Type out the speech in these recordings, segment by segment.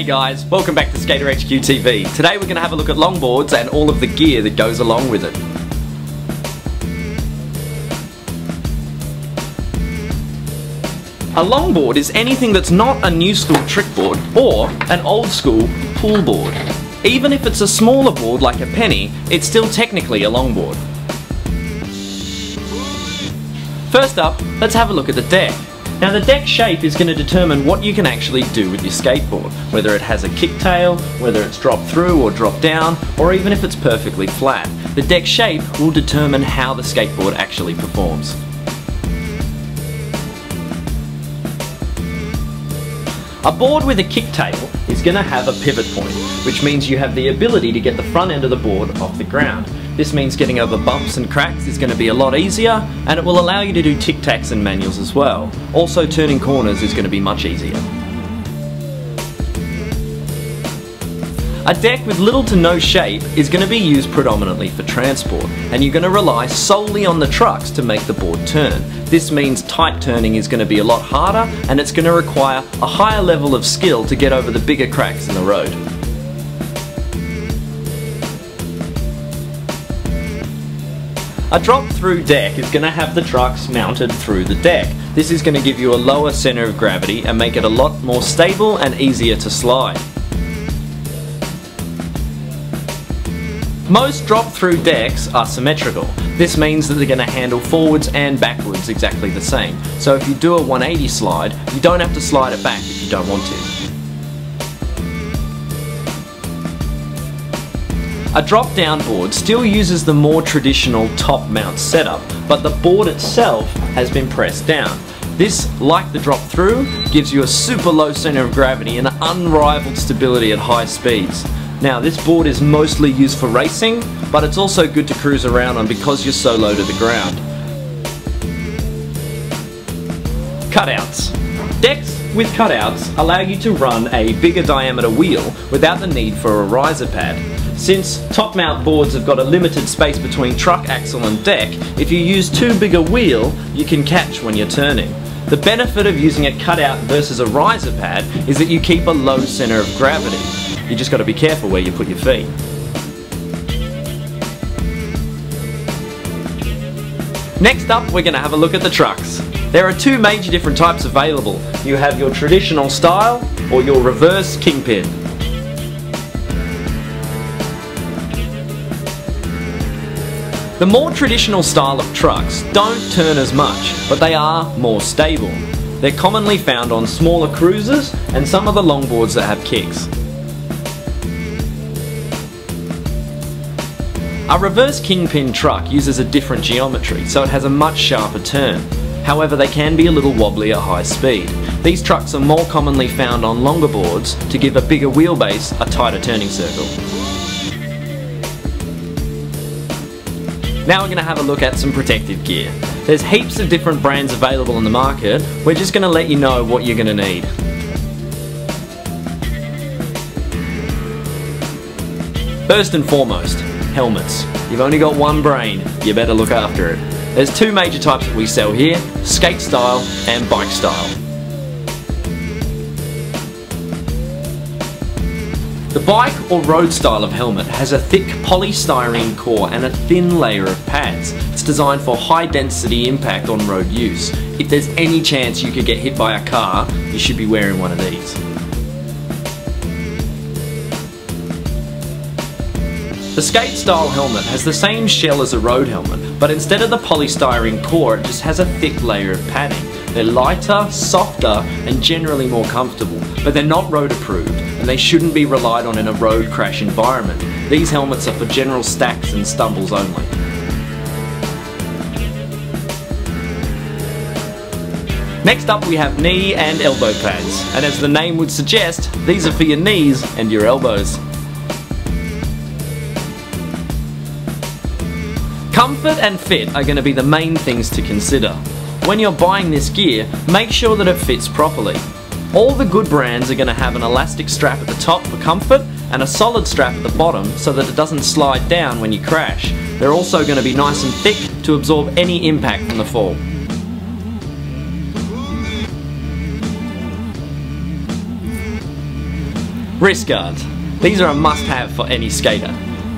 Hey guys, welcome back to SkaterHQTV. Today we're going to have a look at longboards and all of the gear that goes along with it. A longboard is anything that's not a new school trick board or an old school pool board. Even if it's a smaller board like a penny, it's still technically a longboard. First up, let's have a look at the deck. Now the deck shape is going to determine what you can actually do with your skateboard, whether it has a kicktail, whether it's dropped through or dropped down, or even if it's perfectly flat. The deck shape will determine how the skateboard actually performs. A board with a kicktail is going to have a pivot point, which means you have the ability to get the front end of the board off the ground. This means getting over bumps and cracks is going to be a lot easier, and it will allow you to do tic-tacs and manuals as well. Also, turning corners is going to be much easier. A deck with little to no shape is going to be used predominantly for transport, and you're going to rely solely on the trucks to make the board turn. This means tight turning is going to be a lot harder, and it's going to require a higher level of skill to get over the bigger cracks in the road. A drop-through deck is going to have the trucks mounted through the deck. This is going to give you a lower center of gravity and make it a lot more stable and easier to slide. Most drop-through decks are symmetrical. This means that they're going to handle forwards and backwards exactly the same. So if you do a 180 slide, you don't have to slide it back if you don't want to. A drop-down board still uses the more traditional top mount setup, but the board itself has been pressed down. This, like the drop-through, gives you a super low center of gravity and unrivaled stability at high speeds. Now this board is mostly used for racing, but it's also good to cruise around on because you're so low to the ground. Cutouts. Decks with cutouts allow you to run a bigger diameter wheel without the need for a riser pad. Since top mount boards have got a limited space between truck axle and deck, if you use too big a wheel, you can catch when you're turning. The benefit of using a cutout versus a riser pad is that you keep a low center of gravity. You just got to be careful where you put your feet. Next up, we're going to have a look at the trucks. There are two major different types available. You have your traditional style or your reverse kingpin. The more traditional style of trucks don't turn as much, but they are more stable. They're commonly found on smaller cruisers and some of the longboards that have kicks. A reverse kingpin truck uses a different geometry, so it has a much sharper turn. However, they can be a little wobbly at high speed. These trucks are more commonly found on longer boards to give a bigger wheelbase a tighter turning circle. Now we're going to have a look at some protective gear. There's heaps of different brands available on the market. We're just going to let you know what you're going to need. First and foremost, helmets. You've only got one brain, you better look after it. There's two major types that we sell here, skate style and bike style. The bike or road style of helmet has a thick polystyrene core and a thin layer of pads. It's designed for high density impact on road use. If there's any chance you could get hit by a car, you should be wearing one of these. The skate style helmet has the same shell as a road helmet, but instead of the polystyrene core, it just has a thick layer of padding. They're lighter, softer, and generally more comfortable, but they're not road approved, and they shouldn't be relied on in a road crash environment. These helmets are for general stacks and stumbles only. Next up we have knee and elbow pads, and as the name would suggest, these are for your knees and your elbows. Comfort and fit are going to be the main things to consider. When you're buying this gear, make sure that it fits properly. All the good brands are going to have an elastic strap at the top for comfort and a solid strap at the bottom so that it doesn't slide down when you crash. They're also going to be nice and thick to absorb any impact from the fall. Wrist guards. These are a must-have for any skater.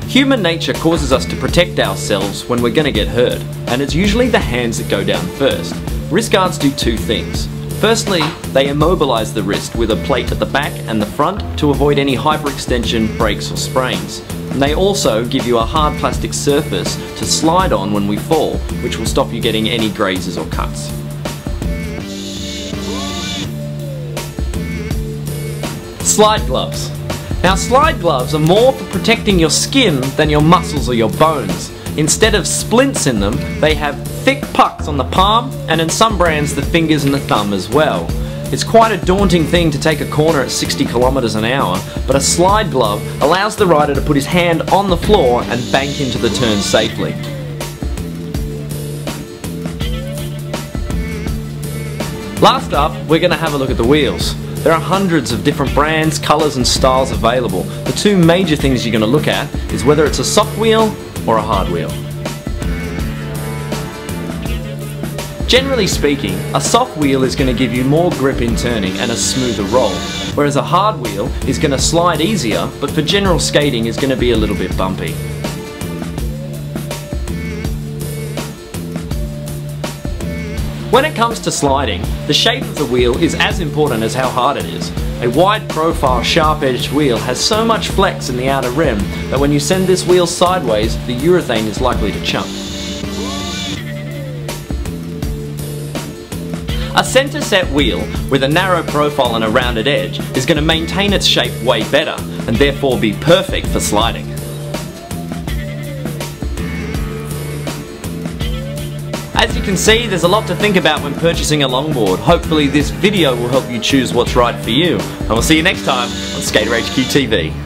Human nature causes us to protect ourselves when we're going to get hurt, and it's usually the hands that go down first. Wrist guards do two things. Firstly, they immobilize the wrist with a plate at the back and the front to avoid any hyperextension, breaks or sprains. And they also give you a hard plastic surface to slide on when we fall, which will stop you getting any grazes or cuts. Slide gloves. Now slide gloves are more for protecting your skin than your muscles or your bones. Instead of splints in them, they have thick pucks on the palm and in some brands the fingers and the thumb as well. It's quite a daunting thing to take a corner at 60 kilometers an hour, but a slide glove allows the rider to put his hand on the floor and bank into the turn safely. Last up, we're going to have a look at the wheels. There are hundreds of different brands, colours and styles available. The two major things you're going to look at is whether it's a soft wheel or a hard wheel. Generally speaking, a soft wheel is going to give you more grip in turning and a smoother roll, whereas a hard wheel is going to slide easier, but for general skating is going to be a little bit bumpy. When it comes to sliding, the shape of the wheel is as important as how hard it is. A wide profile, sharp-edged wheel has so much flex in the outer rim that when you send this wheel sideways, the urethane is likely to chunk. A centre set wheel with a narrow profile and a rounded edge is going to maintain its shape way better and therefore be perfect for sliding. As you can see, there's a lot to think about when purchasing a longboard. Hopefully this video will help you choose what's right for you. And we'll see you next time on SkaterHQTV.